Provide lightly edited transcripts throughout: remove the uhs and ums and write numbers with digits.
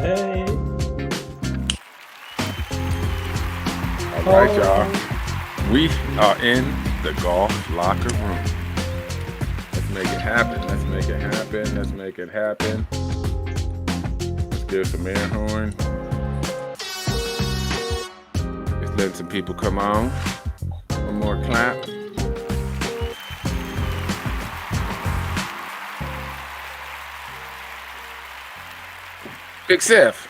Hey. All right, y'all. We are in the golf locker room. Let's make it happen. Let's make it happen. Let's make it happen. Let's give some air horn. Let's let some people come on. One more clap. Big Siff.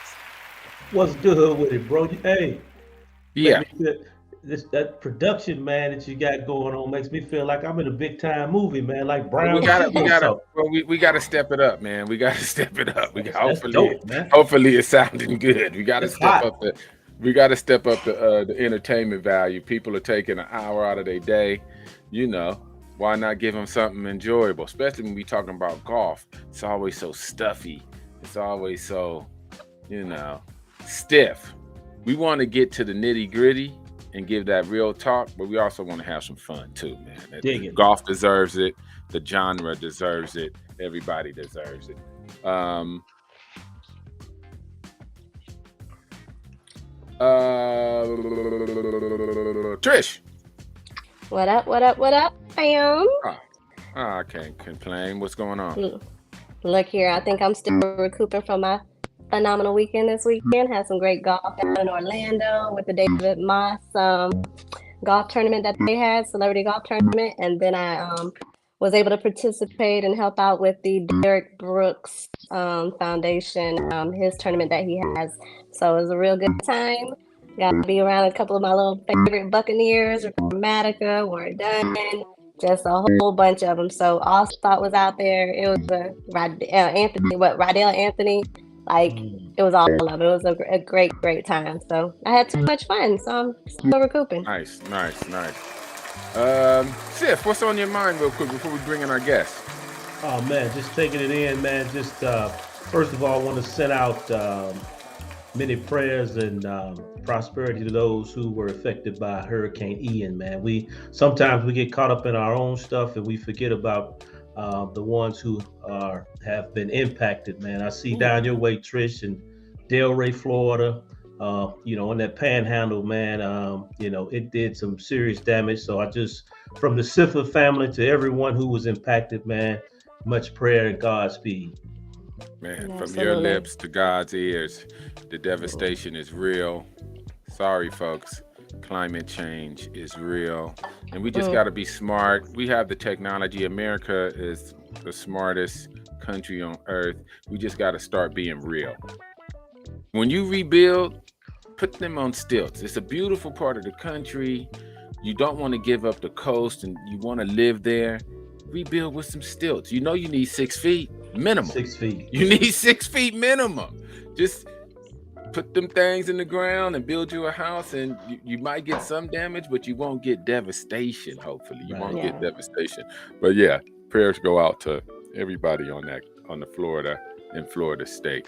What's good with it, bro? Hey. Yeah. That production, man, that you got going on makes me feel like I'm in a big time movie, man. Like Brown. We gotta step it up, man. We gotta step it up. Man. Hopefully it's sounding good. We gotta It's step hot. up the entertainment value. People are taking an hour out of their day. You know, why not give them something enjoyable? Especially when we talking about golf. It's always so stuffy. It's always so, stiff. We want to get to the nitty gritty and give that real talk, but we also want to have some fun too, man. Dig it. Golf deserves it. The genre deserves it. Everybody deserves it. Trish. What up, fam? I can't complain. What's going on? Look here, I think I'm still recouping from my phenomenal weekend this weekend. Had some great golf down in Orlando with the David Moss golf tournament that they had, celebrity golf tournament. And then I was able to participate and help out with the Derek Brooks Foundation, his tournament that he has. So it was a real good time. Got to be around a couple of my little favorite Buccaneers, Chromatica, Warren Dunn, just a whole bunch of them. So Allstott was out there. It was Rydell Anthony. Like, it was all of it. It was a great time. So I had too much fun. So I'm still recouping. Nice. Siff, what's on your mind real quick before we bring in our guests? Oh, man, just taking it in, man. Just first of all, I want to send out many prayers and prosperity to those who were affected by Hurricane Ian, man. Sometimes we get caught up in our own stuff and we forget about the ones who have been impacted, man. I see down your way, Trish, in Delray, Florida, on that panhandle, man, it did some serious damage. So from the Sifford family to everyone who was impacted, man, much prayer and Godspeed. Man, from your lips to God's ears, the devastation is real. Sorry, folks. Climate change is real. And we just got to be smart. We have the technology. America is the smartest country on earth. We just got to start being real. When you rebuild, put them on stilts. It's a beautiful part of the country. You don't want to give up the coast and you want to live there. Rebuild with some stilts. You need 6 feet minimum. 6 feet. You need 6 feet minimum. Just put them things in the ground and build you a house, and you might get some damage, but you won't get devastation. Hopefully, you won't get devastation. But yeah, prayers go out to everybody on the Florida state.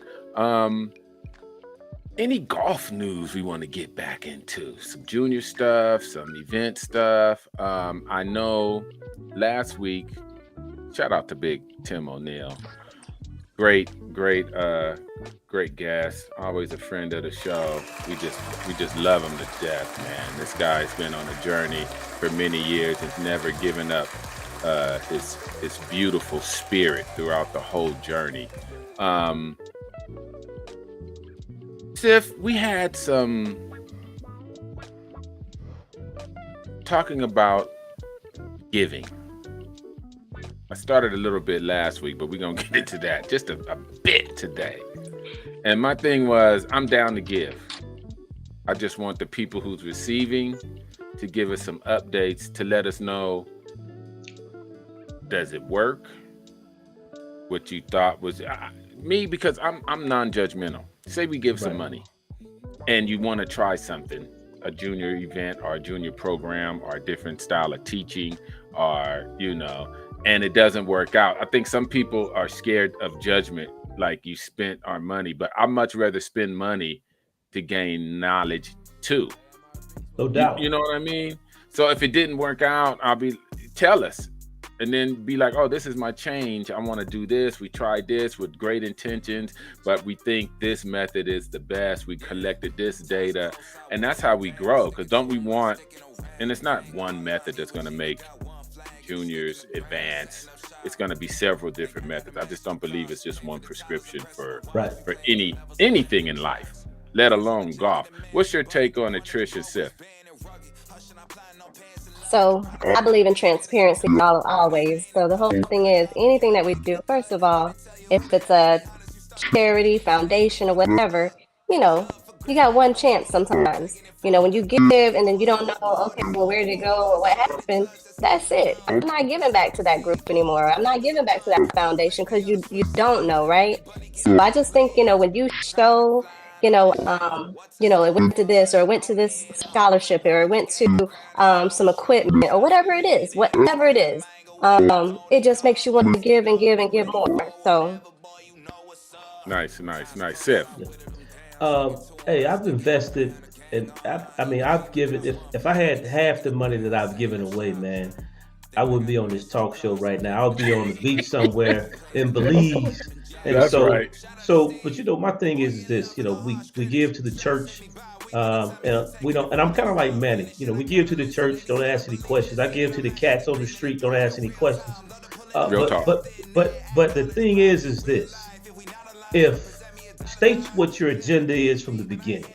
Any golf news we want to get back into? Some junior stuff, some event stuff. I know last week, shout out to Big Tim O'Neill. Great guest. Always a friend of the show. We just love him to death, man. This guy's been on a journey for many years and never given up his beautiful spirit throughout the whole journey. Siff, we had some talking about giving. I started a little bit last week, but we're going to get into that just a bit today. And my thing was, I'm down to give. I just want the people who's receiving to give us some updates to let us know, does it work? What you thought was me, because I'm non-judgmental. say we give some Right. money and you want to try something, a junior event or a junior program or a different style of teaching, or, and it doesn't work out. I think some people are scared of judgment, like you spent our money, but I'd much rather spend money to gain knowledge too. No You, doubt. you know what I mean? So if it didn't work out, tell us. And then be like, oh, this is my change. I want to do this. We tried this with great intentions, but we think this method is the best. We collected this data, and that's how we grow. Because don't we want, and it's not one method that's going to make juniors advance. It's going to be several different methods. I just don't believe it's just one prescription for anything in life, let alone golf. What's your take on it, Tricia Siff? So I believe in transparency always. So the whole thing is, anything that we do, first of all, if it's a charity, foundation, or whatever, you got one chance sometimes. When you give and then you don't know, okay, well, where did it go or what happened? That's it. I'm not giving back to that group anymore. I'm not giving back to that foundation because you don't know, right? So I just think, when you show, it went to this, or it went to this scholarship, or it went to some equipment, or whatever it is, it just makes you want to give and give and give more. So nice. Siff. Hey, I've invested, and I've given. If I had half the money that I've given away, man, I wouldn't be on this talk show right now. I'll be on the beach somewhere in Belize. And That's right. So, but my thing is this. We give to the church, and we don't. And I'm kind of like Manny. We give to the church, don't ask any questions. I give to the cats on the street, don't ask any questions. Real talk. But the thing is this: if states what your agenda is from the beginning,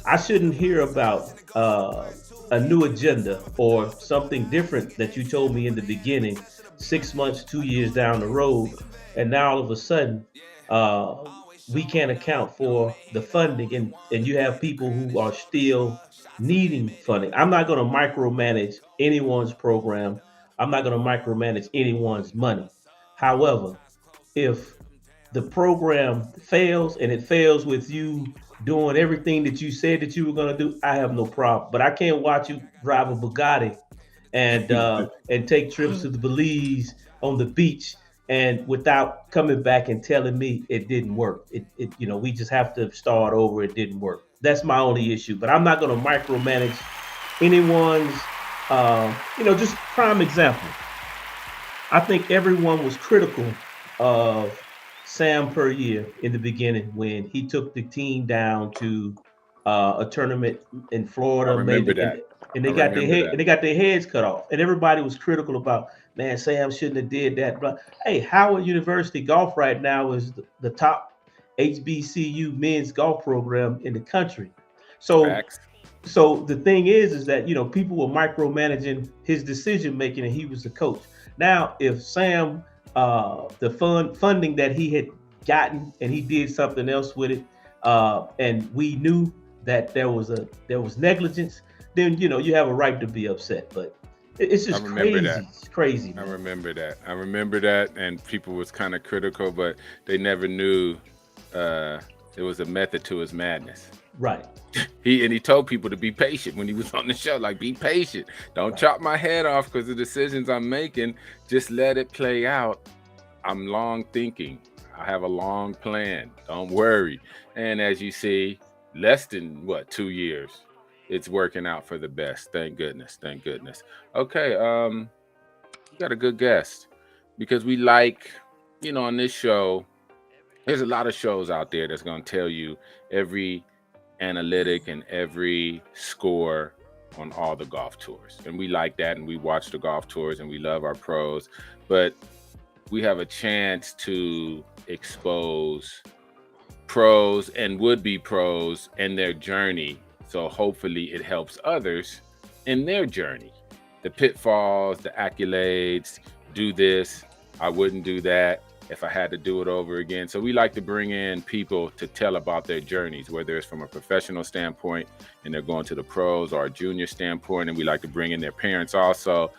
I shouldn't hear about a new agenda or something different that you told me in the beginning, 6 months, 2 years down the road, and now all of a sudden we can't account for the funding, and you have people who are still needing funding. I'm not going to micromanage anyone's program. I'm not going to micromanage anyone's money. However, if the program fails and it fails with you doing everything that you said that you were going to do, I have no problem. But I can't watch you drive a Bugatti and take trips to the Belize on the beach and without coming back and telling me it didn't work. We just have to start over. It didn't work. That's my only issue. But I'm not going to micromanage anyone's. Just prime example. I think everyone was critical of Sam per year in the beginning when he took the team down to a tournament in Florida. I remember that. And they got their heads cut off, and everybody was critical about, man, Sam shouldn't have did that. But hey, Howard University golf right now is the top HBCU men's golf program in the country. So Facts. So the thing is that people were micromanaging his decision making, and he was the coach. Now, if Sam, the funding that he had gotten, and he did something else with it, and we knew that there was negligence, then you have a right to be upset. But it's just crazy. It's crazy. Man. I remember that, and people was kind of critical, but they never knew there was a method to his madness. Right. He told people to be patient when he was on the show. Like, be patient. Don't chop my head off because the decisions I'm making. Just let it play out. I'm long thinking. I have a long plan. Don't worry. And as you see, less than 2 years, it's working out for the best. Thank goodness. Okay. We got a good guest because we like, on this show, there's a lot of shows out there that's going to tell you every analytic and every score on all the golf tours, and we like that, and we watch the golf tours, and we love our pros, but we have a chance to expose pros and would-be pros and their journey, so hopefully it helps others in their journey, the pitfalls, the accolades, do this, I wouldn't do that if I had to do it over again. So we like to bring in people to tell about their journeys, whether it's from a professional standpoint and they're going to the pros, or a junior standpoint. And we like to bring in their parents also,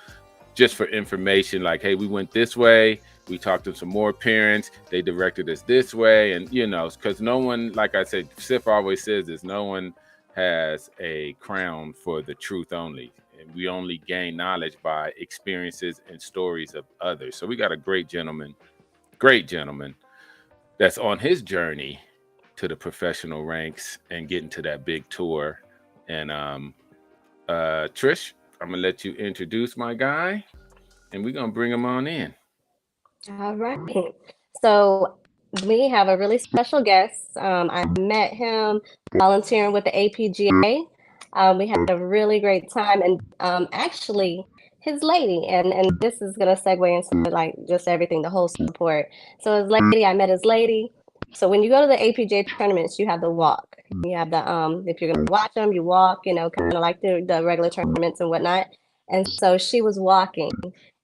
just for information, like, hey, we went this way, We talked to some more parents. They directed us this way. And, you know, because no one, like I said, Sif always says this, no one has a crown for the truth only. And we only gain knowledge by experiences and stories of others. So we got a great gentleman that's on his journey to the professional ranks and getting to that big tour. And Trish, I'm gonna let you introduce my guy, and we're gonna bring him on in. All right. So we have a really special guest. I met him volunteering with the APGA. We had a really great time, and actually, his lady, and this is gonna segue into like just everything, the whole support. So his lady, I met his lady. So when you go to the APGA tournaments, you have the walk. You have the if you're gonna watch them, you walk. You know, kind of like the regular tournaments and whatnot. And so she was walking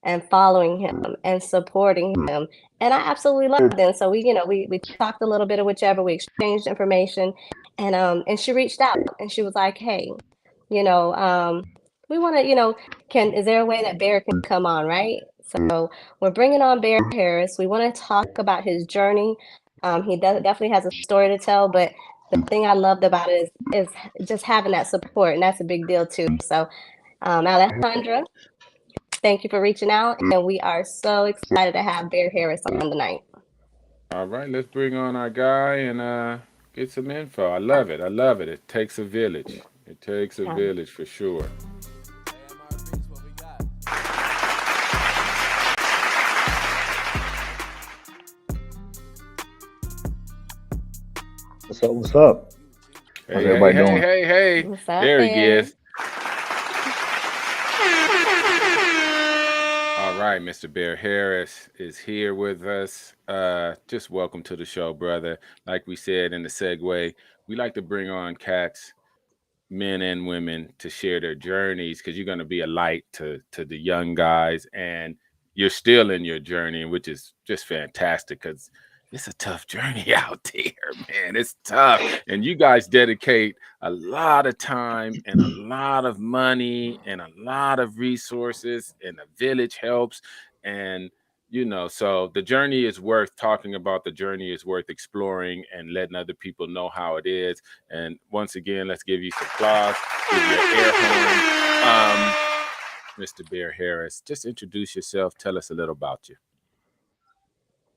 and following him and supporting him. And I absolutely loved it. And so we talked a little bit of whichever, we exchanged information, and she reached out and she was like, hey, you know, we want to, is there a way that Bear can come on, right? So we're bringing on Bear Harris. We want to talk about his journey. He definitely has a story to tell, but the thing I loved about it is just having that support, and that's a big deal too. So, Alejandra, thank you for reaching out, and we are so excited to have Bear Harris on tonight. All right, let's bring on our guy and get some info. I love it. I love it. It takes a village. It takes a Um, village for sure. What's up? What's up? Hey, How's hey, everybody hey, doing? hey, hey. what's up, There he Bear? is. All right, Mr. Bear Harris is here with us. Just welcome to the show, brother. Like we said in the segue, we like to bring on cats, men and women, to share their journeys, because you're going to be a light to the young guys, and you're still in your journey, which is just fantastic, because it's a tough journey out there, man. It's tough. And you guys dedicate a lot of time and a lot of money and a lot of resources, and the village helps. And so the journey is worth talking about. The journey is worth exploring and letting other people know how it is. And once again, let's give you some applause. Give you an air horn. Mr. Bear Harris, just introduce yourself. Tell us a little about you.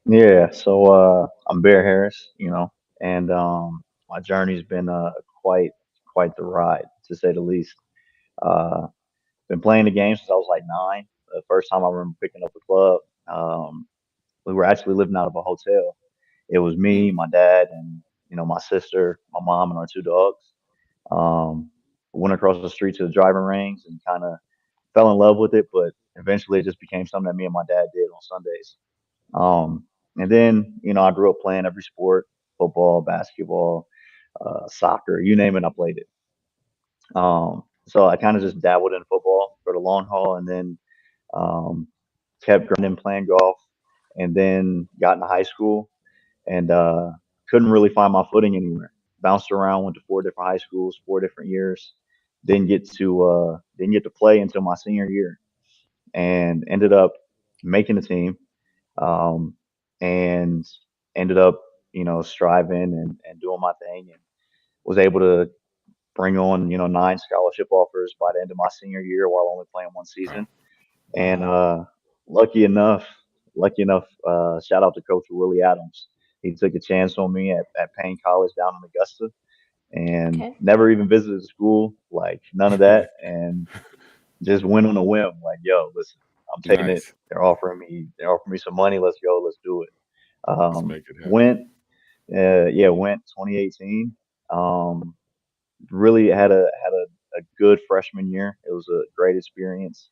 Yeah, so I'm Bear Harris, and my journey's been quite the ride, to say the least. Uh, been playing the game since I was like 9. The first time I remember picking up a club, um, we were actually living out of a hotel. It was me, Mm, my dad, and my sister, my mom, and our 2 dogs. Um, went across the street to the driving range and kind of fell in love with it, but eventually it just became something that me and my dad did on Sundays. And then, I grew up playing every sport: football, basketball, soccer, you name it, I played it. So I kind of just dabbled in football for the long haul, and then um, kept grinding playing golf, and then got into high school and couldn't really find my footing anywhere. Bounced around, went to 4 different high schools, 4 different years. Didn't get to play until my senior year, and ended up making the team, um, and ended up, striving and doing my thing, and was able to bring on, 9 scholarship offers by the end of my senior year while only playing one wow. season. And lucky enough, shout out to Coach Willie Adams. He took a chance on me at Payne College down in Augusta, and Okay. never even visited the school, like none of that, and just went on a whim, like, yo, listen, I'm taking it. Nice. They're offering me some money. Let's go. Let's do it. Let's make it happen. Went, went 2018. Um, really had a good freshman year. It was a great experience.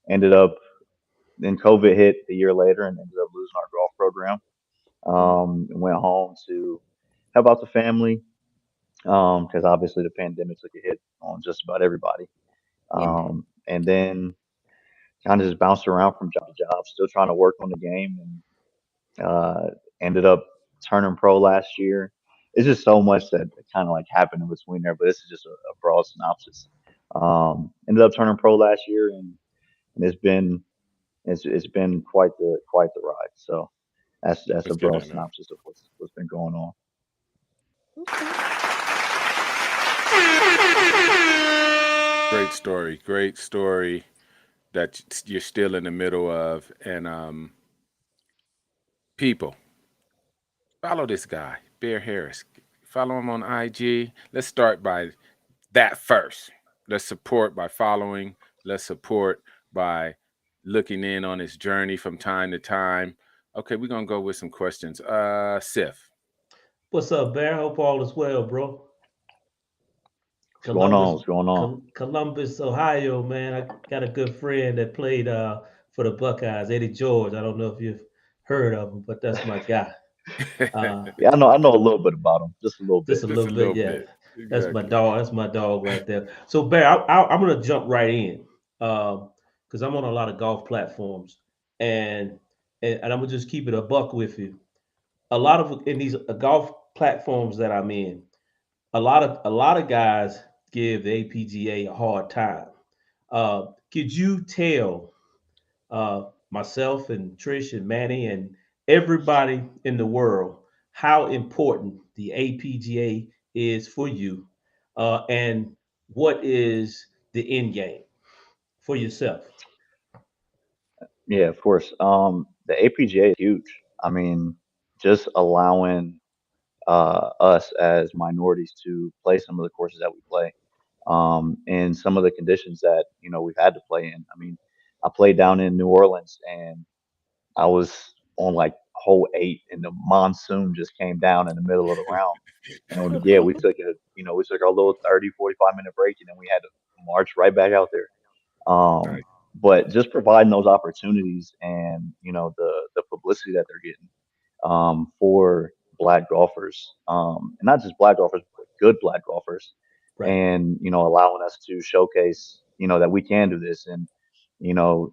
Ended up Then COVID hit a year later and ended up losing our golf program. Mm, And went home to help out the family, because obviously the pandemic took a hit on just about everybody. yeah. And then kind of just bounced around from job to job, still trying to work on the game, and ended up turning pro last year. It's just so much that kind of like happened in between there, but this is just a broad synopsis. Ended up turning pro last year, and it's been It's been quite the ride. So that's a Let's get broad in there. synopsis of what's been going on. Great story that you're still in the middle of. And people, follow this guy, Bear Harris. Follow him on IG. Let's start by that first. Let's support by following. Let's support by looking in on his journey from time to time. Okay, we're gonna go with some questions. Sif. What's up, Bear? Hope all is well, bro. What's going on? Columbus, What's going on? Columbus, Ohio, man. I got a good friend that played for the Buckeyes, Eddie George. I don't know if you've heard of him, but that's my guy. Uh, Yeah, I know a little bit about him, just a little just bit. a Just a little bit, little yeah. bit. That's my Exactly. dog. That's my dog right there. So, Bear, I'm gonna jump right in because I'm on a lot of golf platforms, and, and I'm gonna just keep it a buck with you. A lot of in these golf platforms that I'm in, a lot of guys give the APGA a hard time. Could you tell myself and Trish and Manny and everybody in the world how important the APGA is for you, and what is the end game for yourself? Yeah, of course. The APGA is huge. I mean, just allowing us as minorities to play some of the courses that we play, and some of the conditions that we've had to play in. I mean, I played down in New Orleans, and I was on like hole 8, and the monsoon just came down in the middle of the round. And yeah, we took our little 30, 45 minute break, and then we had to march right back out there. Right. But just providing those opportunities and the publicity that they're getting for black golfers, and not just black golfers, but good black golfers, Right. and allowing us to showcase that we can do this, and you know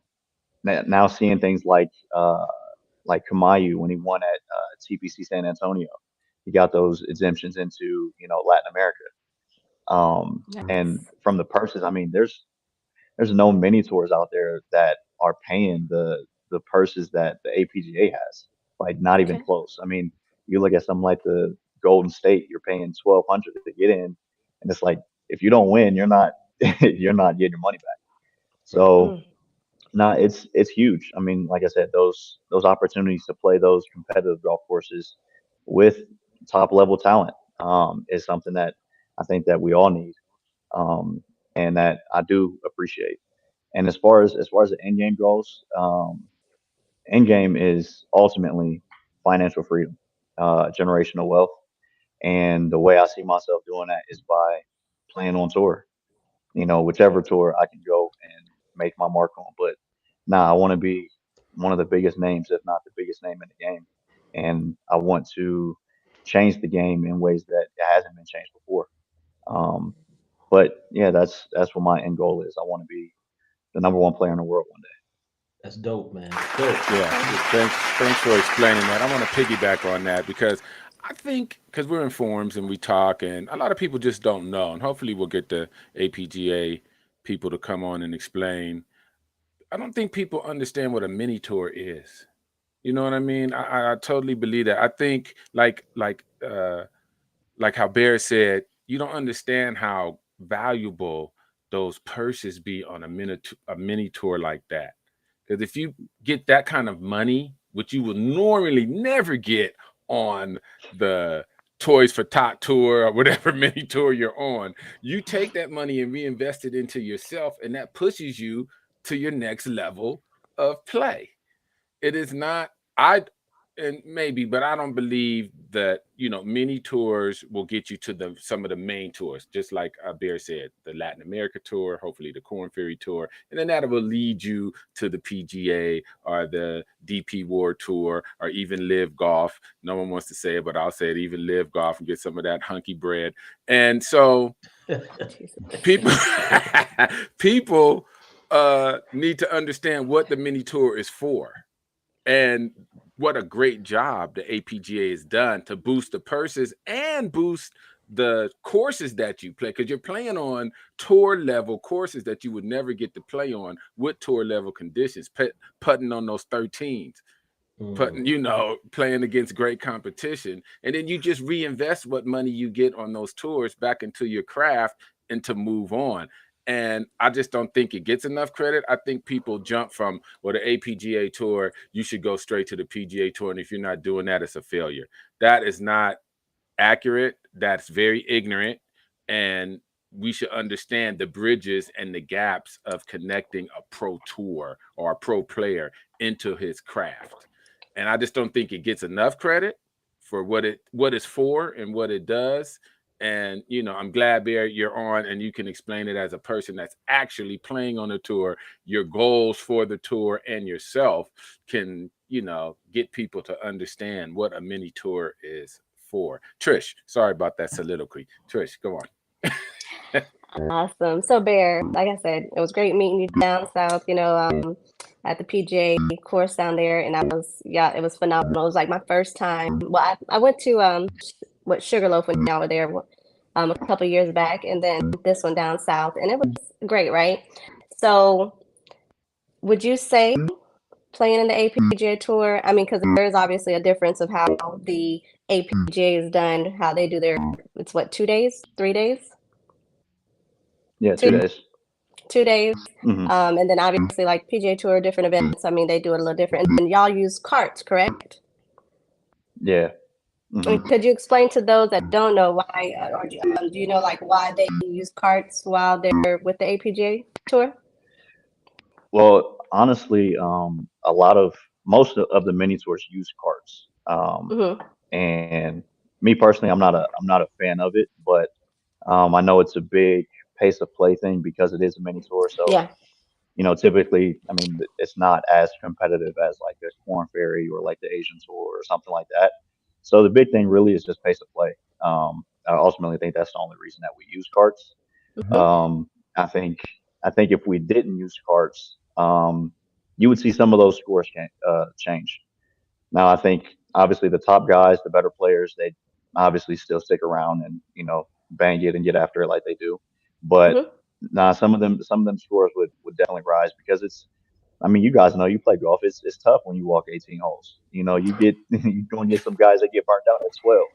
now seeing things like Kamayu when he won at TPC San Antonio, he got those exemptions into Latin America, and Nice. from the purses, I mean, there's no mini tours out there that are paying the purses that the APGA has. Like not even Okay. close. I mean, you look at something like the Golden State, you're paying 1,200 to get in, and it's like if you don't win, you're not you're not getting your money back. Right. So Mm. no, it's huge. I mean, like I said, those opportunities to play those competitive golf courses with top level talent is something that I think that we all need, um, and that I do appreciate. And as far as the end game goes, end game is ultimately financial freedom, generational wealth, and the way I see myself doing that is by playing on tour. Whichever tour I can go and make my mark on. But nah, I want to be one of the biggest names, if not the biggest name in the game, and I want to change the game in ways that it hasn't been changed before. Um, but yeah, that's what my end goal is. I want to be the number one player in the world one day. That's dope, man. Dope. Yeah. Okay. Thanks for explaining that. I want to piggyback on that because I think because we're in forums and we talk, and a lot of people just don't know, and hopefully we'll get the APGA people to come on and explain. I don't think people understand what a mini tour is. You know what I mean? I totally believe that. I think like how Bear said, you don't understand how valuable those purses be on a mini tour like that. Because if you get that kind of money, which you will normally never get on the Toys for Tot tour or whatever mini tour you're on, you take that money and reinvest it into yourself, and that pushes you to your next level of play. It is not, I and maybe, but I don't believe that mini tours will get you to some of the main tours. Just like Bear said, the Latin America tour, hopefully the Corn Ferry tour, and then that will lead you to the PGA or the DP Ward tour or even Live Golf. No one wants to say it, but I'll say it. Even Live Golf and get some of that hunky bread. And so Jesus. people people need to understand what the mini tour is for, and what a great job the APGA has done to boost the purses and boost the courses that you play, because you're playing on tour level courses that you would never get to play on with tour level conditions, putting on those 13s, putting, you know, playing against great competition. And then you just reinvest what money you get on those tours back into your craft and to move on. And I just don't think it gets enough credit. I think people jump from, well, the APGA Tour, you should go straight to the PGA Tour. And if you're not doing that, it's a failure. That is not accurate. That's very ignorant. And we should understand the bridges and the gaps of connecting a pro tour or a pro player into his craft. And I just don't think it gets enough credit for what it's for and what it does. And, you know, I'm glad, Bear, you're on and you can explain it as a person that's actually playing on the tour. Your goals for the tour and yourself can, you know, get people to understand what a mini tour is for. Trish, sorry about that soliloquy. Trish, go on. Awesome. So Bear, like I said, it was great meeting you down south, you know, at the PGA course down there. And it was phenomenal. It was like my first time. Well, I went to Sugarloaf when y'all were there a couple of years back, and then this one down south, and it was great, right? So would you say playing in the APGA Tour, I mean, because there is obviously a difference of how the APGA is done, how they do it's what, 2 days, 3 days? Yeah, 2 days. 2 days. Mm-hmm. And then obviously like PGA Tour, different events. I mean, they do it a little different. And then y'all use carts, correct? Yeah. Mm-hmm. Could you explain to those that don't know why, or do you know like why they use carts while they're with the APGA Tour? Well, honestly, most of the mini tours use carts. And me personally, I'm not a fan of it, but I know it's a big pace of play thing because it is a mini tour. So, Yeah. you know, typically, I mean, it's not as competitive as like a Corn Ferry or like the Asian Tour or something like that. So the big thing really is just pace of play. I ultimately think that's the only reason that we use carts. Um, I think if we didn't use carts, you would see some of those scores change. Now, I think obviously the top guys, the better players, they obviously still stick around and, you know, bang it and get after it like they do. But nah, some of them scores would definitely rise because I mean, you guys know you play golf. It's tough when you walk 18 holes. You know, you going to get some guys that get burnt out at 12.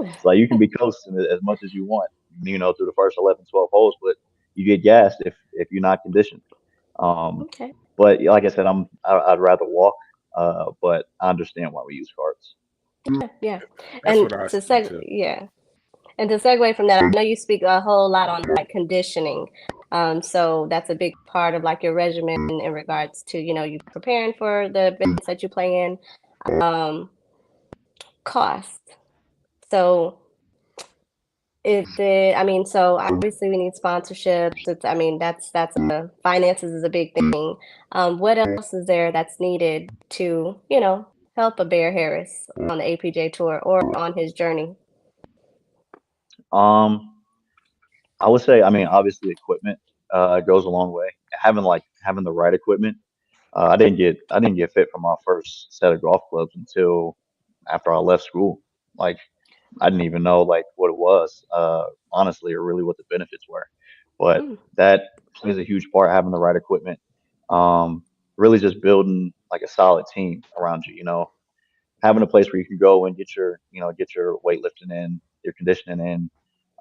It's like you can be coasting as much as you want, you know, through the first 11, 12 holes, but you get gassed if you're not conditioned. Okay. But like I said, I'd rather walk. But I understand why we use carts. Yeah. That's And what I to said too. And to segue from that, I know you speak a whole lot on like conditioning. So that's a big part of like your regimen in regards to, you know, you preparing for the events that you play in. Cost. So so obviously we need sponsorships. I mean, that's finances is a big thing. What else is there that's needed to, you know, help a Bear Harris on the APJ Tour or on his journey? Um, I would say, I mean, obviously equipment goes a long way. Having the right equipment. I didn't get fit for my first set of golf clubs until after I left school. Like I didn't even know like what it was, honestly, or really what the benefits were. But that plays a huge part, having the right equipment. Really just building like a solid team around you, you know, having a place where you can go and get your weightlifting in, your conditioning in.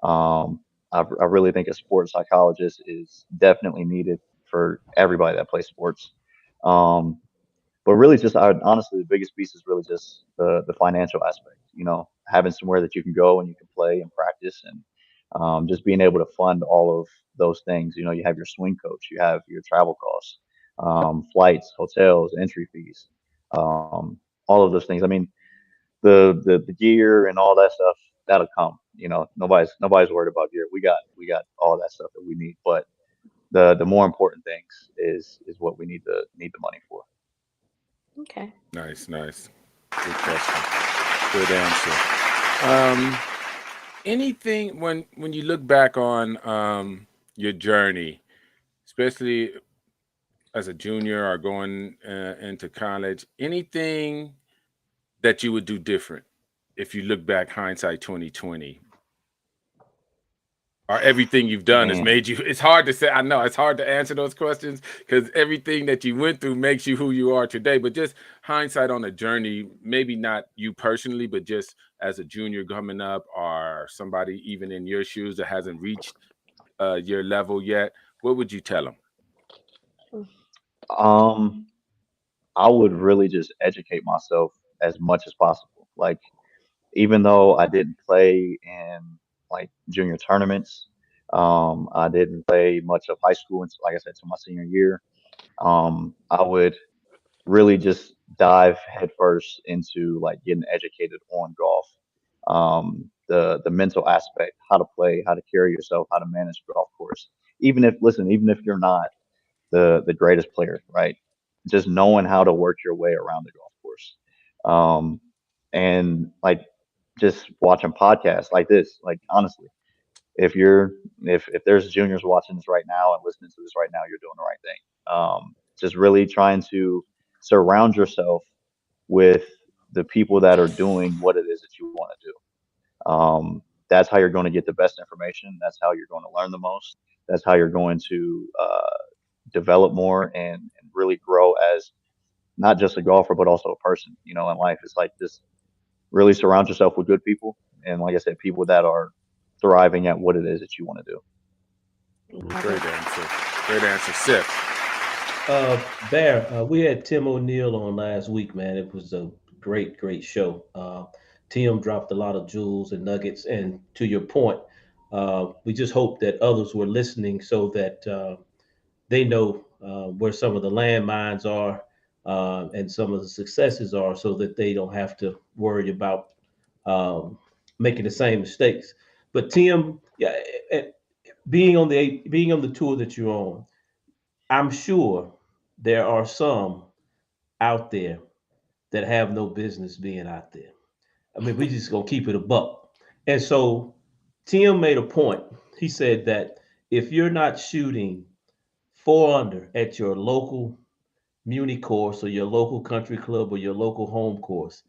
I really think a sports psychologist is definitely needed for everybody that plays sports. Um, but really, honestly, the biggest piece is really just the financial aspect. You know, having somewhere that you can go and you can play and practice, and just being able to fund all of those things. You know, you have your swing coach, you have your travel costs, flights, hotels, entry fees, all of those things. I mean, the gear and all that stuff that'll come. You know, nobody's worried about gear. We got all that stuff that we need, but the more important things is what we need the money for. Okay. Nice. Good question. Good answer. Anything when you look back on your journey, especially as a junior or going into college, anything that you would do different if you look back, hindsight 2020? or everything you've done has Man, made you? It's hard to say. I know it's hard to answer those questions because everything that you went through makes you who you are today. But just hindsight on the journey, maybe not you personally, but just as a junior coming up or somebody even in your shoes that hasn't reached your level yet, what would you tell them? um, I would really just educate myself as much as possible. Like, even though I didn't play in like junior tournaments, I didn't play much of high school until, like I said, to my senior year. I would really just dive headfirst into like getting educated on golf. The mental aspect, how to play, how to carry yourself, how to manage a golf course. Even if listen, even if you're not the greatest player, right? Just knowing how to work your way around the golf course. Um, and like just watching podcasts like this, like honestly, if you're if there's juniors watching this right now and listening to this right now, you're doing the right thing. Just really trying to surround yourself with the people that are doing what it is that you want to do. That's how you're going to get the best information. That's how you're going to learn the most. That's how you're going to develop more and really grow as not just a golfer, but also a person, in life. It's like just really surround yourself with good people. And like I said, people that are thriving at what it is that you want to do. Love Great it. answer. Great answer, Sif. Bear, we had Tim O'Neill on last week, man. It was a great show. Tim dropped a lot of jewels and nuggets. And to your point, we just hope that others were listening so that they know where some of the landmines are and some of the successes are so that they don't have to worry about um, making the same mistakes. But Tim, yeah, being on the tour that you're on, I'm sure there are some out there that have no business being out there. I mean, we just gonna keep it a buck. And so Tim made a point. He said that if you're not shooting 4 under at your local muni course or your local country club or your local home course,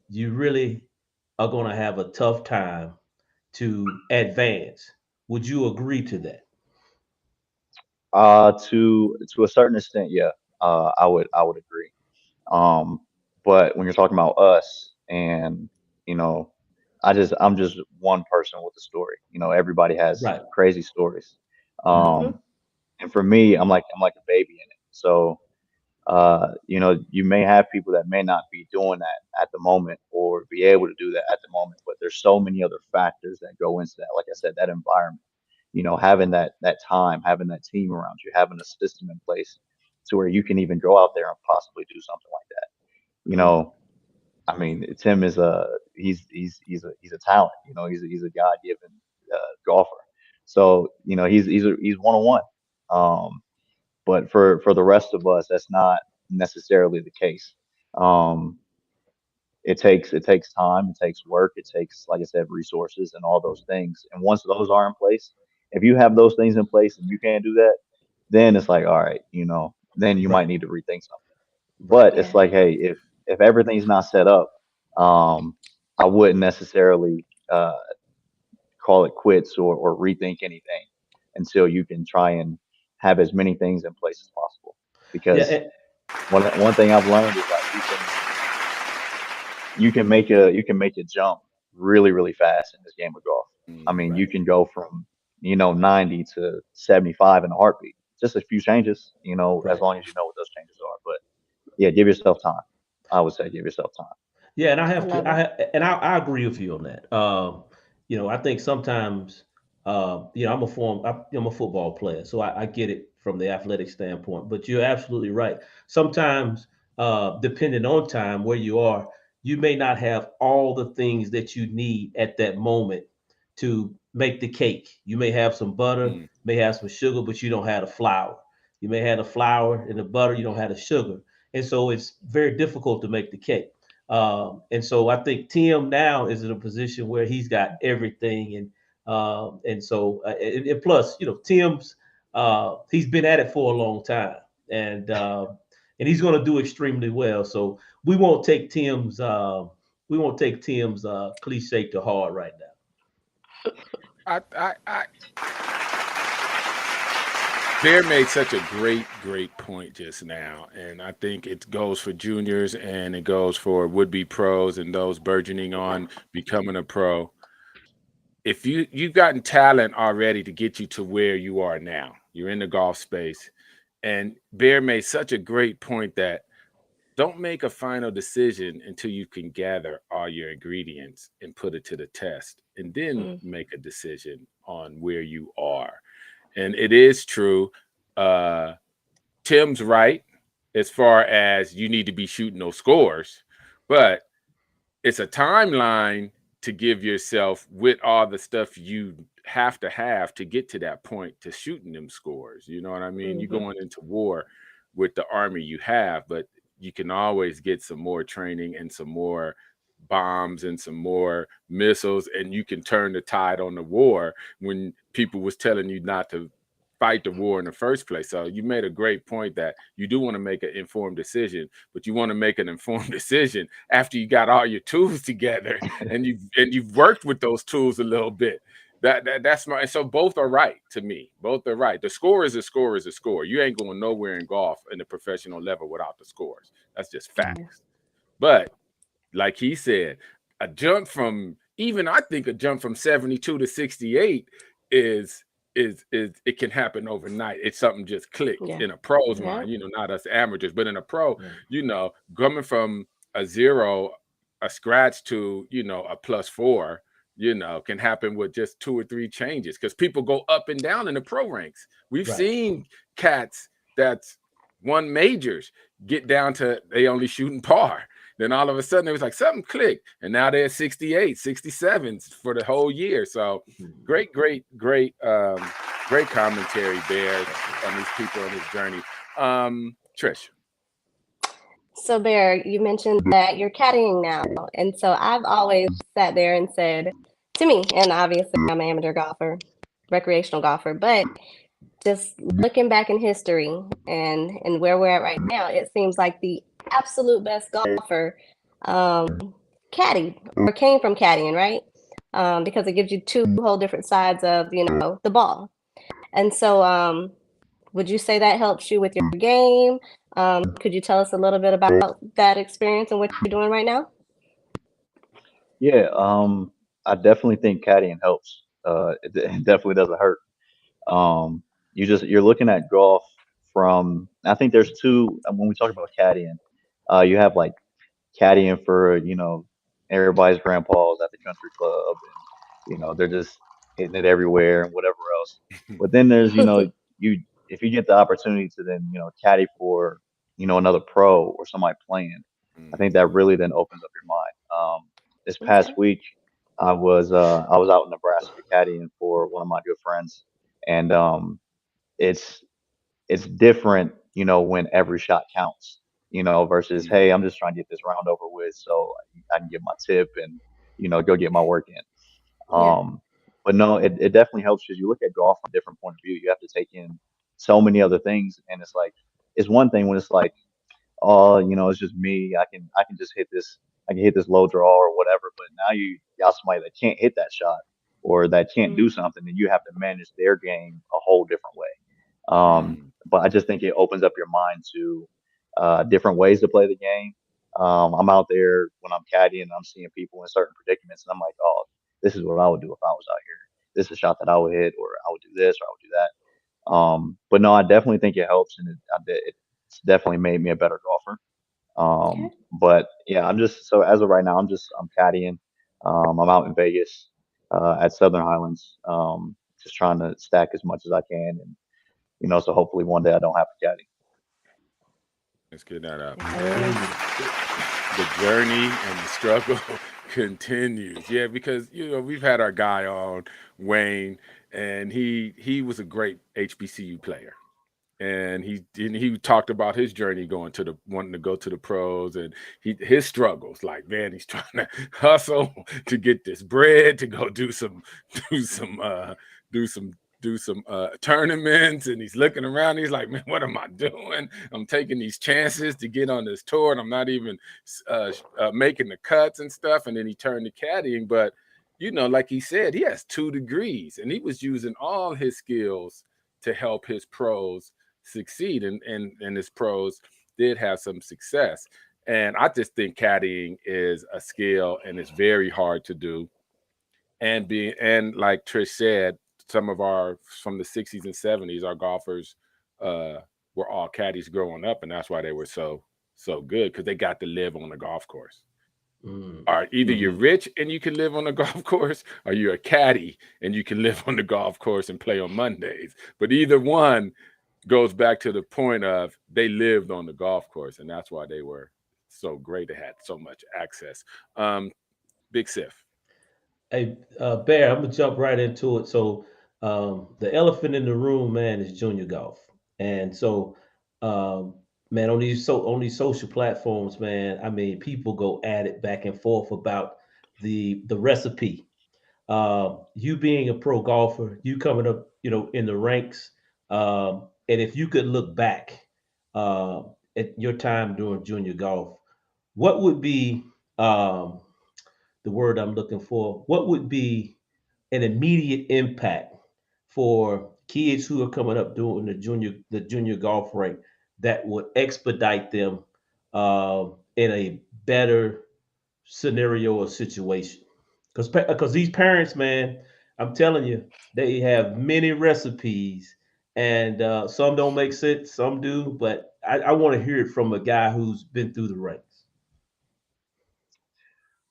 you really are gonna have a tough time to advance. Would you agree to that? To a certain extent, yeah, I would agree. Um, but when you're talking about us, and you know, I'm just one person with a story. Everybody has Right. crazy stories. Mm-hmm. Mhm. Um, and for me, I'm like a baby in it. So you may have people that may not be doing that at the moment or be able to do that at the moment, but there's so many other factors that go into that. Like I said, that environment, having that time, having that team around you, having a system in place to where you can even go out there and possibly do something like that. You Mm. know, I mean, Tim is he's a talent. He's a God given golfer. So he's 101. But for the rest of us, that's not necessarily the case. Um, it takes time, it takes work, it takes, like I said, resources and all those things. And once those are in place, if you have those things in place and you can't do that, then it's like, all right, then you might Right. need to rethink something. Right. But it's Yeah. like, hey, if everything's not set up, um, I wouldn't necessarily call it quits or rethink anything until you can try and have as many things in place as possible. Yeah. Because one thing I've learned is like you can make a jump really really fast in this game of golf. I mean, Right. you can go from 90 to 75 in a heartbeat. Just a few changes, as Right. long as you know what those changes are. But yeah, give yourself time. I would say give yourself time. Yeah, and I I have to, love it. I agree with you on that. I think sometimes, I'm a football player, so I get it from the athletic standpoint. But you're absolutely right. Sometimes, depending on time where you are, you may not have all the things that you need at that moment to make the cake. You may have some butter, Mm. may have some sugar, but you don't have the flour. You may have the flour and the butter, you don't have the sugar, and so it's very difficult to make the cake. And so I think Tim now is in a position where he's got everything, and so and plus, Tim's he's been at it for a long time, and he's going to do extremely well. So we won't take Tim's cliche to heart right now. I Bear made such a great point just now, and I think it goes for juniors and it goes for would-be pros and those burgeoning on becoming a pro. If you've gotten talent already to get you to where you are now, you're in the golf space, and Bear made such a great point that don't make a final decision until you can gather all your ingredients and put it to the test, and then make a decision on where you are. And it is true. Tim's right as far as you need to be shooting those scores, but it's a timeline to give yourself with all the stuff you have to get to that point to shooting them scores. You know what I mean? You're going into war with the army you have, but you can always get some more training and some more bombs and some more missiles, and you can turn the tide on the war when people was telling you not to fight the war in the first place. So you made a great point that you do want to make an informed decision, but you want to make an informed decision after you got all your tools together and you've worked with those tools a little bit. That's my, so both are right to me. Both are right. The score is a score is a score. You ain't going nowhere in golf in the professional level without the scores. That's just facts. But like he said, a jump from I think a jump from 72 to 68 is it can happen overnight. It's something just clicked in a pro's mind, not us amateurs, but in a pro, coming from a 0, a scratch to, a +4, can happen with just 2 or 3 changes because people go up and down in the pro ranks. We've seen cats that's won majors get down to they only shooting par. Then all of a sudden it was like something clicked, and now they're 68, 67 for the whole year. So great commentary there on these people on this journey. Tricia. So Bear, you mentioned that you're caddying now. And so I've always sat there and said to me, and obviously I'm an amateur golfer, recreational golfer, but just looking back in history and where we're at right now, it seems like the absolute best golfer caddied or came from caddying, right? Because it gives you 2 whole different sides of, the ball. And so would you say that helps you with your game? Could you tell us a little bit about that experience and what you're doing right now? Yeah, I definitely think caddying helps. It definitely doesn't hurt. You're looking at golf from. I think there's 2 when we talk about caddying. You have like caddying for everybody's grandpas at the country club, and they're just hitting it everywhere and whatever else. But then there's you if you get the opportunity to then caddy for another pro or somebody playing, I think that really then opens up your mind. This past week, I was out in Nebraska caddying for one of my good friends, and it's different, when every shot counts, versus hey, I'm just trying to get this round over with so I can get my tip and go get my work in. But no, it definitely helps because you look at golf from a different point of view. You have to take in so many other things, and it's like it's one thing when it's like, oh, it's just me. I can just hit this. I can hit this low draw or whatever. But now you got somebody that can't hit that shot or that can't do something, and you have to manage their game a whole different way. But I just think it opens up your mind to different ways to play the game. I'm out there when I'm caddying and I'm seeing people in certain predicaments, and I'm like, oh, this is what I would do if I was out here. This is a shot that I would hit, or I would do this, or I would do that. But no, I definitely think it helps, and it's definitely made me a better golfer. But yeah, I'm just so as of right now, I'm caddying. I'm out in Vegas at Southern Highlands, just trying to stack as much as I can, and so hopefully one day I don't have to caddy. Let's get that up. The journey and the struggle continues. Yeah, because we've had our guy on, Wayne, and he was a great HBCU player. And he talked about his journey wanting to go to the pros and his struggles. Like, man, he's trying to hustle to get this bread to go do some tournaments, and he's looking around. He's like, man, what am I doing? I'm taking these chances to get on this tour, and I'm not even making the cuts and stuff. And then he turned to caddying, but you know, like he said, he has 2 degrees, and he was using all his skills to help his pros succeed, and his pros did have some success. And I just think caddying is a skill, and it's very hard to do. And like Trish said, some of our from the 60s and 70s, our golfers were all caddies growing up, and that's why they were so good, because they got to live on the golf course. Or either you're rich and you can live on the golf course, or you're a caddy and you can live on the golf course and play on Mondays. But either one goes back to the point of they lived on the golf course, and that's why they were so great. They had so much access. Big Siff. Hey, Bear, I'm gonna jump right into it. So, the elephant in the room, man, is junior golf, and so, um, man, on these social platforms, man, I mean, people go at it back and forth about the recipe. You being a pro golfer, you coming up, in the ranks, and if you could look back, uh, at your time during junior golf, what would be um, the word I'm looking for? What would be an immediate impact for kids who are coming up doing the junior golf rank that would expedite them in a better scenario or situation? Because these parents, man, I'm telling you, they have many recipes, and some don't make sense, some do. But I want to hear it from a guy who's been through the ranks.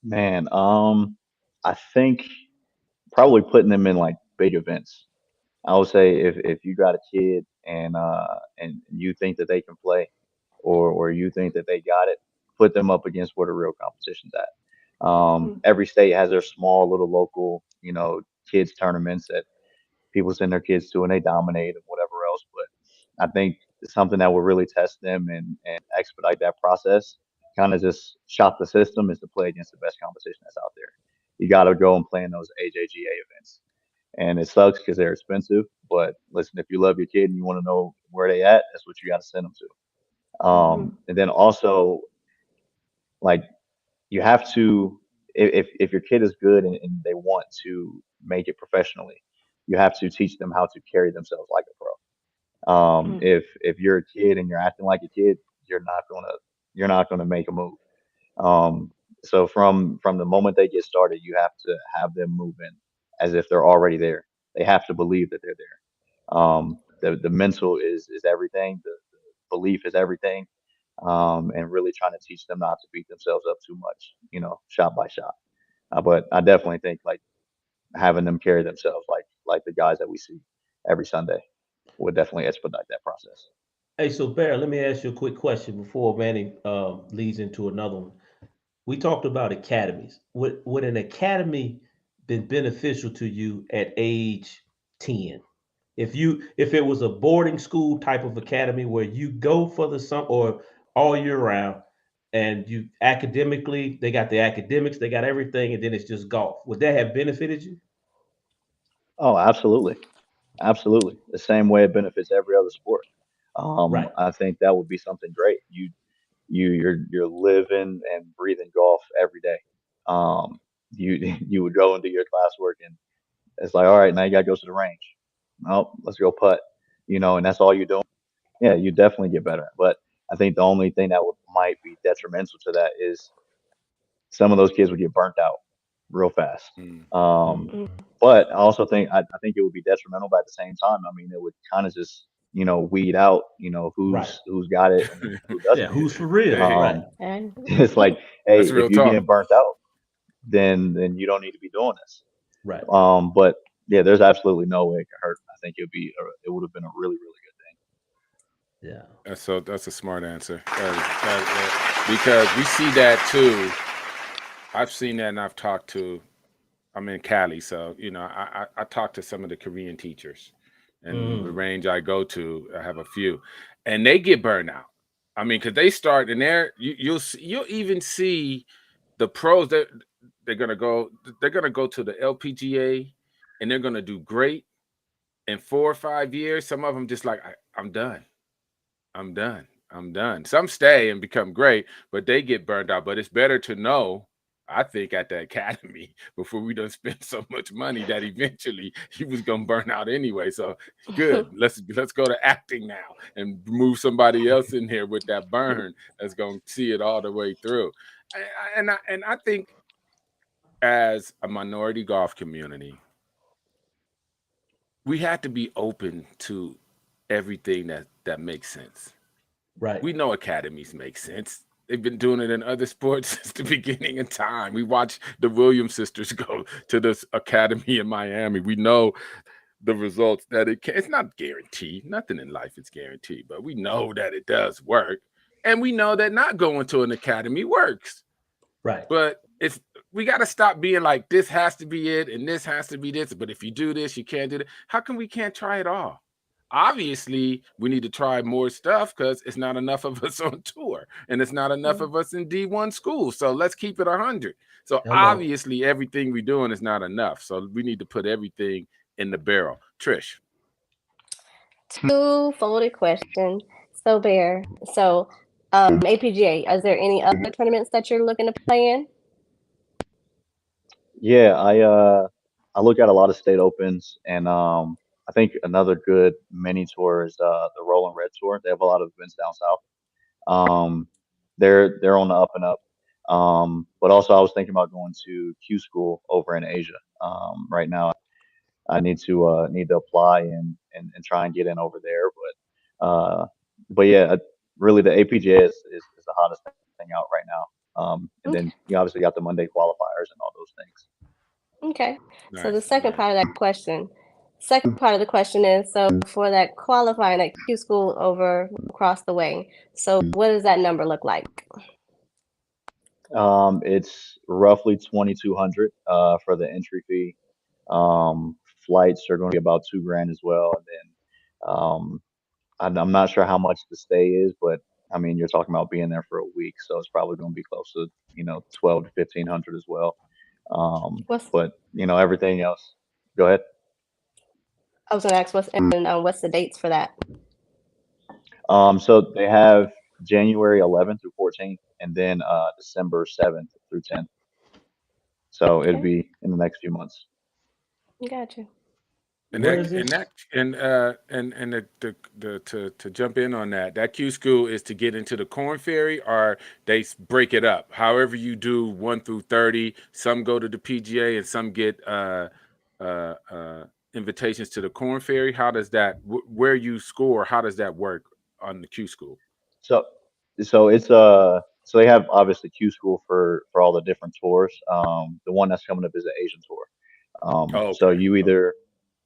Man, I think probably putting them in like big events. I would say if you got a kid and you think that they can play, or you think that they got it, put them up against where the real competition's at. Every state has their small little local, kids tournaments that people send their kids to and they dominate and whatever else. But I think something that will really test them and expedite that process, kind of just shop the system, is to play against the best competition that's out there. You got to go and play in those AJGA events. And it sucks because they're expensive. But listen, if you love your kid and you want to know where they at, that's what you got to send them to. And then also, like, you have to, if your kid is good and they want to make it professionally, you have to teach them how to carry themselves like a pro. If you're a kid and you're acting like a kid, you're not gonna make a move. Um, so from the moment they get started, you have to have them moving as if they're already there. They have to believe that they're there. The mental is everything. The belief is everything. And really trying to teach them not to beat themselves up too much, shot by shot. But I definitely think like having them carry themselves like the guys that we see every Sunday would definitely expedite that process. Hey, so Bear, let me ask you a quick question before Manny leads into another one. We talked about academies. Would an academy been beneficial to you at age 10? If it was a boarding school type of academy where you go for the summer or all year round, and you academically, they got the academics, they got everything, and then it's just golf. Would that have benefited you? Oh, absolutely. Absolutely. The same way it benefits every other sport. Right. I think that would be something great. You're living and breathing golf every day. Um, you you would go into your classwork and it's like, all right, now you gotta go to the range. Oh, let's go putt. And that's all you're doing. Yeah, you definitely get better. But I think the only thing that might be detrimental to that is some of those kids would get burnt out real fast. Mm. Um, but I also think I think it would be detrimental, but at the same time, I mean, it would kind of just weed out Right. who's got it and who Yeah, doesn't. who's for real? Hey, Right. It's like, hey, that's if real you're talk. getting burnt out, then you don't need to be doing this. Right. But yeah, there's absolutely no way it could hurt. I think it would have been a really really good Yeah. That's a smart answer. Because we see that too. I've seen that, and I've talked to. I'm in Cali, so I talk to some of the Korean teachers, and the range I go to, I have a few, and they get burned out. I mean, because they start in there, you'll even see the pros that they're gonna go to the LPGA, and they're gonna do great in 4 or 5 years. Some of them just like I'm done. I'm done. I'm done. Some stay and become great, but they get burned out. But it's better to know I think at the academy before we done spent so much money that eventually he was gonna burn out anyway. So good. Let's go to acting now and move somebody else in here with that burn that's gonna see it all the way through. And I think as a minority golf community, we have to be open to everything that makes sense. Right. We know academies make sense. They've been doing it in other sports since the beginning of time. We watched the Williams sisters go to this academy in Miami. We know the results that it's not guaranteed. Nothing in life is guaranteed, but we know that it does work. And we know that not going to an academy works. Right. But we got to stop being like, this has to be it and this has to be this. But if you do this, you can't do that. How come we can't try it all? Obviously, we need to try more stuff because it's not enough of us on tour and it's not enough of us in D1 school. So let's keep it 100. So obviously, everything we're doing is not enough. So we need to put everything in the barrel. Trish. Two-folded question. So, Bear, APGA, is there any other tournaments that you're looking to play in? Yeah, I look at a lot of state opens, and I think another good mini tour is the Rolling Red Tour. They have a lot of events down south. They're on the up and up. But also I was thinking about going to Q School over in Asia. Right now I need to apply and try and get in over there. But yeah, really the APGA is the hottest thing out right now. And then you obviously got the Monday qualifiers and all those things. Okay. Nice, so the second part of that question, is, so for that qualifying at Q School over across the way, so what does that number look like? It's roughly 2,200 for the entry fee. Flights are going to be about $2,000 as well. And then I'm not sure how much the stay is, but I mean, you're talking about being there for a week, so it's probably going to be close to 12 to 1,500 as well. But everything else. Go ahead. I was going to ask what's the dates for that? So they have January 11th through 14th, and then December 7th through 10th. So it'll be in the next few months. Gotcha. And to jump in on that Q School is to get into the Corn Ferry, or they break it up. However you do 1 through 30, some go to the PGA and some get invitations to the Corn Ferry. How does that, where you score, how does that work on the Q School? So it's so they have obviously Q School for all the different tours. The one that's coming up is the Asian tour. So you either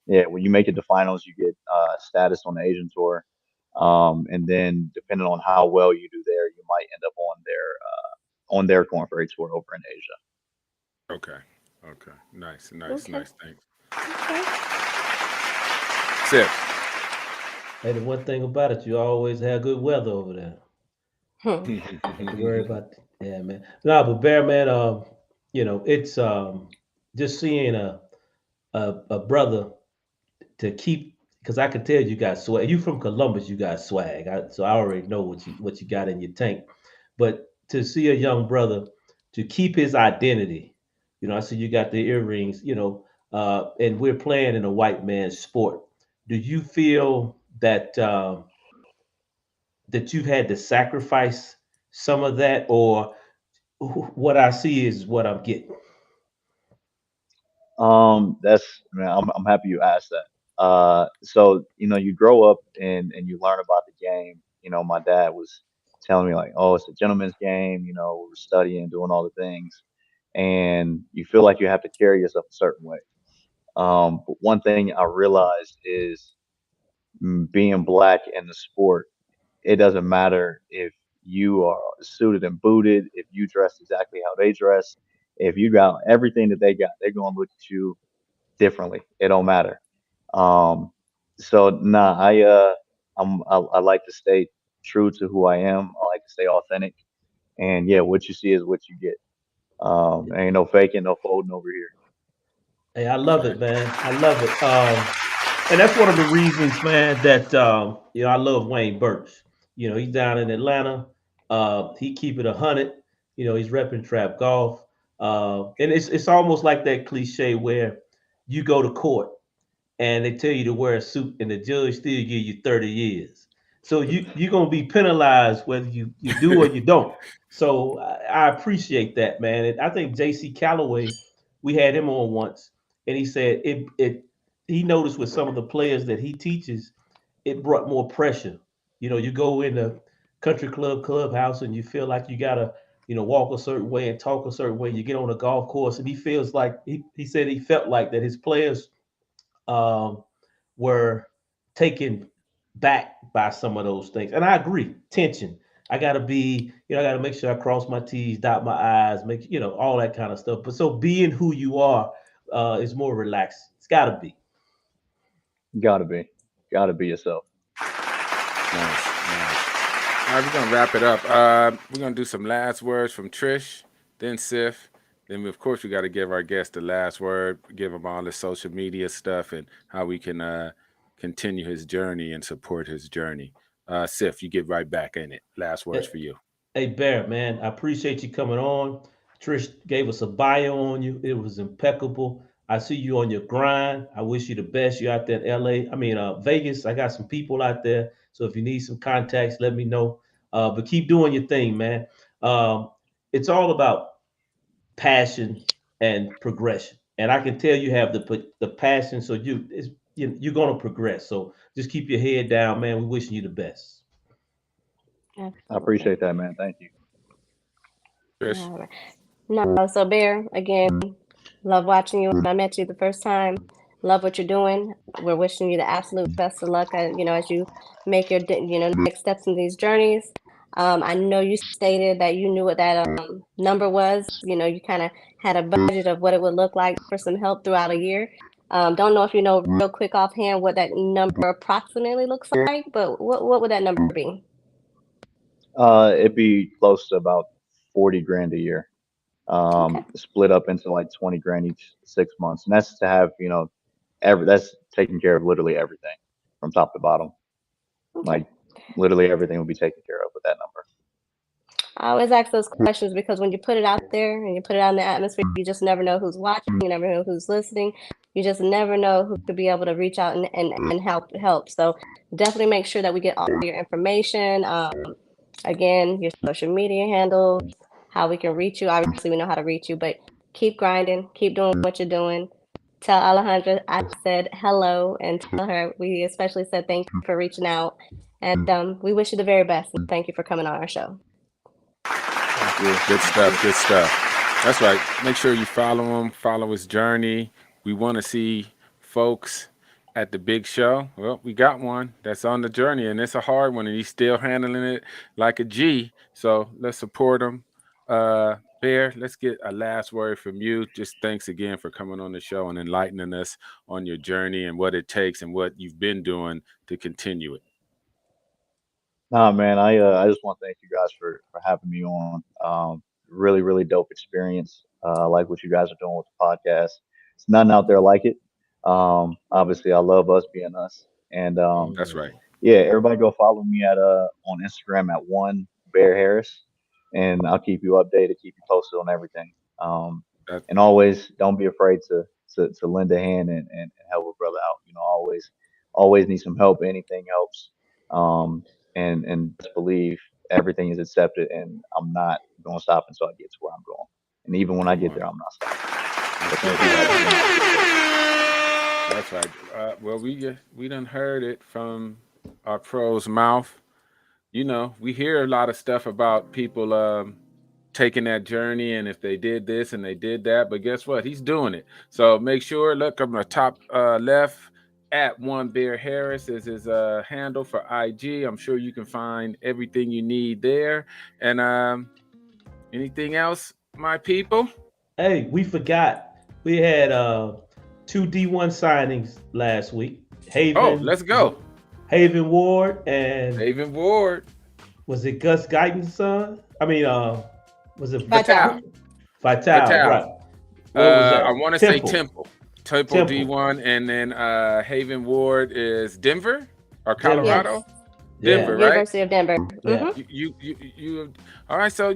when you make it to finals, you get status on the Asian tour, and then depending on how well you do there, you might end up on their Corn Ferry tour over in Asia. Okay. Nice. Thanks. Okay. Sip. Hey, the one thing about it, you always have good weather over there. Don't worry about that. Yeah, man. No, but Bear, man, it's just seeing a brother to keep, because I can tell you got swag. You from Columbus, you got swag. So I already know what you got in your tank. But to see a young brother to keep his identity, I see you got the earrings, and we're playing in a white man's sport. Do you feel that that you've had to sacrifice some of that, or what I see is what I'm getting? I'm happy you asked that. So you grow up and you learn about the game. My dad was telling me like, oh, it's a gentleman's game. We're studying, doing all the things, and you feel like you have to carry yourself a certain way. But one thing I realized is being black in the sport, it doesn't matter if you are suited and booted, if you dress exactly how they dress, if you got everything that they got, they're gonna look at you differently. It don't matter. Um, so nah, I like to stay true to who I am. I like to stay authentic, and yeah, what you see is what you get. Ain't no faking, no folding over here. Hey, I love it, man. I love it. And that's one of the reasons, man, that I love Wayne Burch. He's down in Atlanta. He keep it 100. He's repping Trap Golf. And it's almost like that cliche where you go to court and they tell you to wear a suit and the judge still give you 30 years. So you're gonna be penalized whether you do or you don't. So I appreciate that, man. And I think JC Calloway, we had him on once, and he said it he noticed with some of the players that he teaches, it brought more pressure. You go in the country clubhouse and you feel like you gotta, walk a certain way and talk a certain way. You get on a golf course and he feels like he said he felt like that his players um, were taken back by some of those things. And I agree, tension. I gotta be, I gotta make sure I cross my T's, dot my I's, make all that kind of stuff. But so being who you are is more relaxed. It's gotta be. Gotta be yourself. Nice. All right, we're gonna wrap it up. We're gonna do some last words from Trish, then Sif. Then, of course, we got to give our guest the last word, give him all the social media stuff and how we can continue his journey and support his journey. Sif, you get right back in it. Last words for you. Hey, Bear, man, I appreciate you coming on. Trish gave us a bio on you. It was impeccable. I see you on your grind. I wish you the best. You're out there in LA. I mean, Vegas. I got some people out there. So if you need some contacts, let me know. But keep doing your thing, man. It's all about passion and progression. And I can tell you have the passion. So you're gonna progress. So just keep your head down, man. We're wishing you the best. Absolutely. I appreciate that, man. Thank you. Trish. All right. No, so Bear, again, love watching you when I met you the first time. Love what you're doing. We're wishing you the absolute best of luck, as you make your, next steps in these journeys. I know you stated that you knew what that number was. You kind of had a budget of what it would look like for some help throughout a year. Don't know if you know real quick offhand what that number approximately looks like, but what would that number be? It'd be close to about 40 grand a year. Okay. Split up into like 20 grand each 6 months. And that's to have, that's taking care of literally everything from top to bottom. Okay. Like literally everything will be taken care of with that number. I always ask those questions because when you put it out there and you put it out in the atmosphere, you just never know who's watching, you never know who's listening. You just never know who could be able to reach out and help. So definitely make sure that we get all your information. Again, your social media handles, how we can reach you. Obviously, we know how to reach you, but keep grinding, keep doing what you're doing. Tell Alejandra I said hello and tell her we especially said thank you for reaching out. And we wish you the very best. And thank you for coming on our show. Good stuff. That's right. Make sure you follow him, follow his journey. We want to see folks at the big show. Well, we got one that's on the journey, and it's a hard one, and he's still handling it like a G. So let's support him. Bear, let's get a last word from you. Just thanks again for coming on the show and enlightening us on your journey and what it takes and what you've been doing to continue it. Nah, man, I just want to thank you guys for having me on. Really, really dope experience. I like what you guys are doing with the podcast. It's nothing out there like it. Obviously, I love us being us, and That's right. yeah, everybody go follow me at on Instagram at one Bear Harris, and I'll keep you updated, keep you posted on everything. And always don't be afraid to lend a hand and help a brother out. Always need some help. Anything helps. And just believe everything is accepted, and I'm not gonna stop until I get to where I'm going. And even when I get there, I'm not stopping. That's right. Well, we done heard it from our pro's mouth. We hear a lot of stuff about people taking that journey, and if they did this and they did that, but guess what? He's doing it. So make sure, look on the top left, at One Bear Harris is his handle for IG. I'm sure you can find everything you need there. And anything else, my people? Hey, we forgot. We had 2 D1 signings last week. Haven. Oh, let's go. Haven Ward and Haven Ward. Was it Gus Guyton's son? I mean, was it Vital? Vital, right. What was that? I want to say Temple D1, and then Haven Ward is Denver or Colorado. Yes. Denver, yeah. Right? University of Denver. Yeah. You all right? So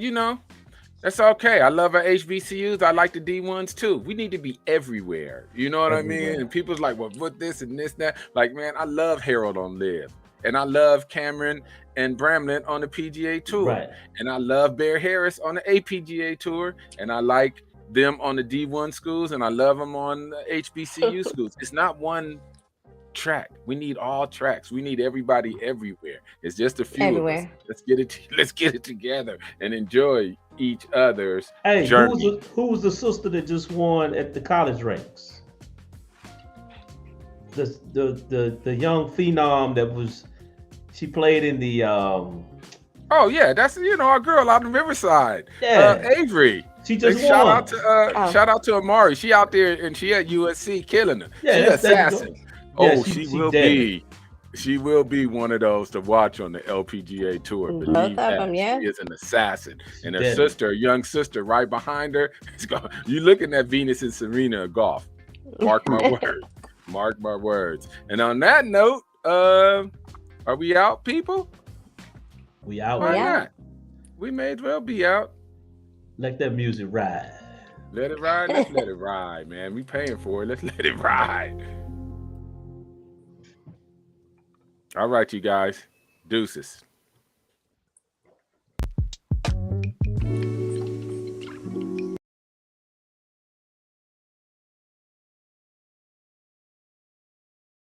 That's okay. I love our HBCUs. I like the D1s too. We need to be everywhere. You know what I mean? And people's like, well, what this and this, that. Like, man, I love Harold on Live. And I love Cameron and Bramlett on the PGA Tour. Right. And I love Bear Harris on the APGA Tour. And I like them on the D1 schools. And I love them on the HBCU schools. It's not one track. We need all tracks. We need everybody everywhere. It's just a few of us. Let's get it together and enjoy each other's journey. Who was the sister that just won at the college ranks? The young phenom that was, she played in the oh yeah, that's our girl out in Riverside. Avery. She just won. Shout out to Amari. She out there and she at USC killing her. Yeah, she assassin. She will be one of those to watch on the LPGA Tour. Believe that. She is an assassin. And her sister, a young sister right behind her. You looking at Venus and Serena golf. Mark my words. Mark my words. And on that note, are we out, people? We out. Why not? We may as well be out. Let that music ride. Let it ride. Let's let it ride, man. We paying for it. Let's let it ride. All right, you guys. Deuces.